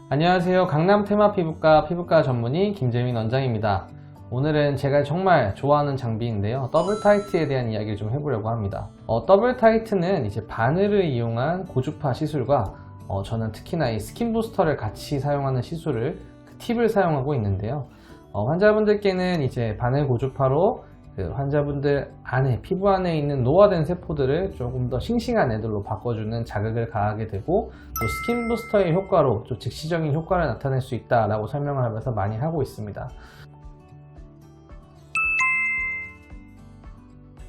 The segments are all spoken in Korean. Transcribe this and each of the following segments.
안녕하세요. 강남 테마 피부과 전문의 김재민 원장입니다. 오늘은 제가 정말 좋아하는 장비인데요. 더블 타이트에 대한 이야기를 좀 해보려고 합니다. 더블 타이트는 이제 바늘을 이용한 고주파 시술과 저는 특히나 이 스킨 부스터를 같이 사용하는 시술을 팁을 사용하고 있는데요. 환자분들께는 이제 바늘 고주파로 환자분들 안에 피부 안에 있는 노화된 세포들을 조금 더 싱싱한 애들로 바꿔주는 자극을 가하게 되고, 또 스킨 부스터의 효과로 또 즉시적인 효과를 나타낼 수 있다라고 설명을 하면서 많이 하고 있습니다.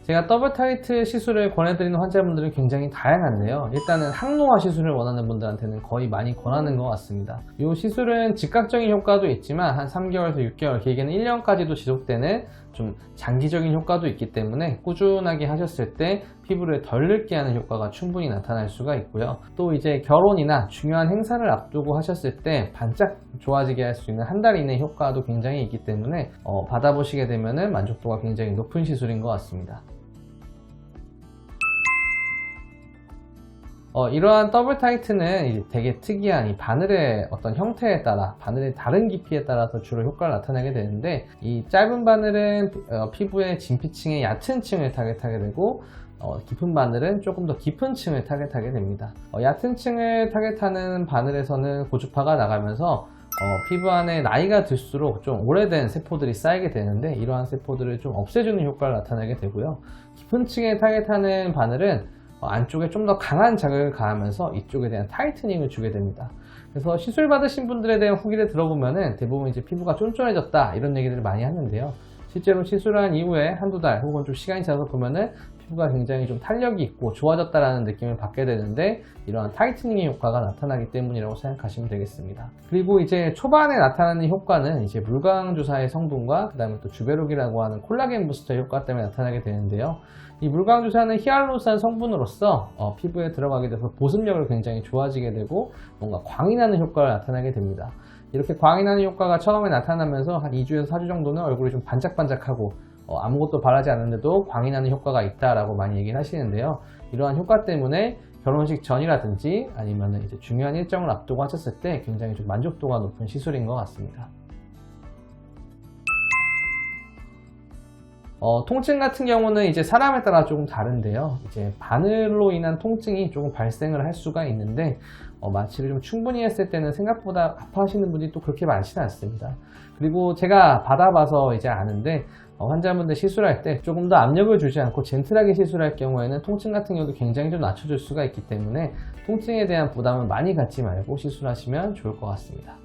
제가 더블 타이트 시술을 권해드리는 환자분들은 굉장히 다양한데요. 일단은 항노화 시술을 원하는 분들한테는 거의 많이 권하는 것 같습니다. 이 시술은 즉각적인 효과도 있지만 한 3개월에서 6개월, 길게는 1년까지도 지속되는 좀 장기적인 효과도 있기 때문에 꾸준하게 하셨을 때 피부를 덜 늙게 하는 효과가 충분히 나타날 수가 있고요. 또 이제 결혼이나 중요한 행사를 앞두고 하셨을 때 반짝 좋아지게 할 수 있는 한 달 이내 효과도 굉장히 있기 때문에 받아보시게 되면 만족도가 굉장히 높은 시술인 것 같습니다. 이러한 더블 타이트는 이제 되게 특이한 이 바늘의 어떤 형태에 따라, 바늘의 다른 깊이에 따라서 주로 효과를 나타내게 되는데, 이 짧은 바늘은 피부의 진피층의 얕은 층을 타겟하게 되고, 깊은 바늘은 조금 더 깊은 층을 타겟하게 됩니다. 얕은 층을 타겟하는 바늘에서는 고주파가 나가면서 피부 안에 나이가 들수록 좀 오래된 세포들이 쌓이게 되는데, 이러한 세포들을 좀 없애주는 효과를 나타내게 되고요. 깊은 층에 타겟하는 바늘은 안쪽에 좀 더 강한 자극을 가하면서 이쪽에 대한 타이트닝을 주게 됩니다. 그래서 시술 받으신 분들에 대한 후기를 들어보면은 대부분 이제 피부가 쫀쫀해졌다 이런 얘기들을 많이 하는데요. 실제로 시술한 이후에 한두 달 혹은 좀 시간이 지나서 보면은 피부가 굉장히 좀 탄력이 있고 좋아졌다라는 느낌을 받게 되는데, 이러한 타이트닝의 효과가 나타나기 때문이라고 생각하시면 되겠습니다. 그리고 이제 초반에 나타나는 효과는 이제 물광주사의 성분과 그 다음에 또 주베록이라고 하는 콜라겐 부스터 효과 때문에 나타나게 되는데요. 이 물광주사는 히알루론산 성분으로서 피부에 들어가게 돼서 보습력을 굉장히 좋아지게 되고 뭔가 광이 나는 효과를 나타나게 됩니다. 이렇게 광이 나는 효과가 처음에 나타나면서 한 2주에서 4주 정도는 얼굴이 좀 반짝반짝하고 아무것도 바르지 않는데도 광이 나는 효과가 있다라고 많이 얘기를 하시는데요. 이러한 효과 때문에 결혼식 전이라든지 아니면 이제 중요한 일정을 앞두고 하셨을 때 굉장히 좀 만족도가 높은 시술인 것 같습니다. 통증 같은 경우는 이제 사람에 따라 조금 다른데요. 이제 바늘로 인한 통증이 조금 발생을 할 수가 있는데, 마취를 좀 충분히 했을 때는 생각보다 아파하시는 분이 또 그렇게 많지는 않습니다. 그리고 제가 받아봐서 이제 아는데, 환자분들 시술할 때 조금 더 압력을 주지 않고 젠틀하게 시술할 경우에는 통증 같은 경우도 굉장히 좀 낮춰줄 수가 있기 때문에 통증에 대한 부담은 많이 갖지 말고 시술하시면 좋을 것 같습니다.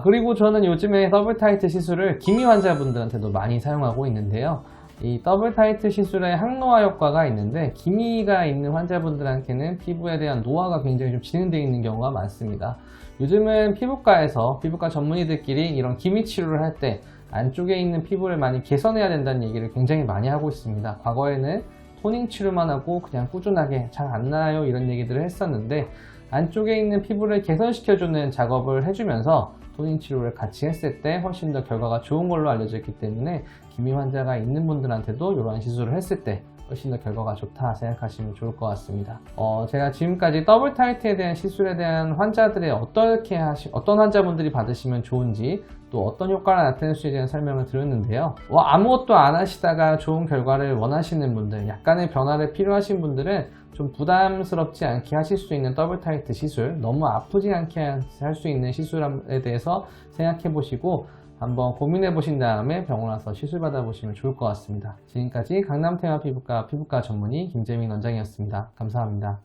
그리고 저는 요즘에 더블 타이트 시술을 기미 환자분들한테도 많이 사용하고 있는데요. 이 더블 타이트 시술의 항노화 효과가 있는데, 기미가 있는 환자분들한테는 피부에 대한 노화가 굉장히 좀 진행되어 있는 경우가 많습니다. 요즘은 피부과에서 피부과 전문의들끼리 이런 기미 치료를 할 때 안쪽에 있는 피부를 많이 개선해야 된다는 얘기를 굉장히 많이 하고 있습니다. 과거에는 토닝 치료만 하고 그냥 꾸준하게 잘 안 나요 이런 얘기들을 했었는데, 안쪽에 있는 피부를 개선시켜주는 작업을 해주면서 토닝 치료를 같이 했을 때 훨씬 더 결과가 좋은 걸로 알려져 있기 때문에 기미 환자가 있는 분들한테도 이러한 시술을 했을 때 훨씬 더 결과가 좋다 생각하시면 좋을 것 같습니다. 제가 지금까지 더블 타이트에 대한 시술에 대한 환자들의 어떤 환자분들이 받으시면 좋은지, 또 어떤 효과를 나타낼 수 있는 설명을 드렸는데요. 아무것도 안 하시다가 좋은 결과를 원하시는 분들, 약간의 변화를 필요하신 분들은 좀 부담스럽지 않게 하실 수 있는 더블 타이트 시술, 너무 아프지 않게 할 수 있는 시술에 대해서 생각해 보시고 한번 고민해 보신 다음에 병원 와서 시술 받아 보시면 좋을 것 같습니다. 지금까지 강남 테마 피부과 전문의 김재민 원장이었습니다. 감사합니다.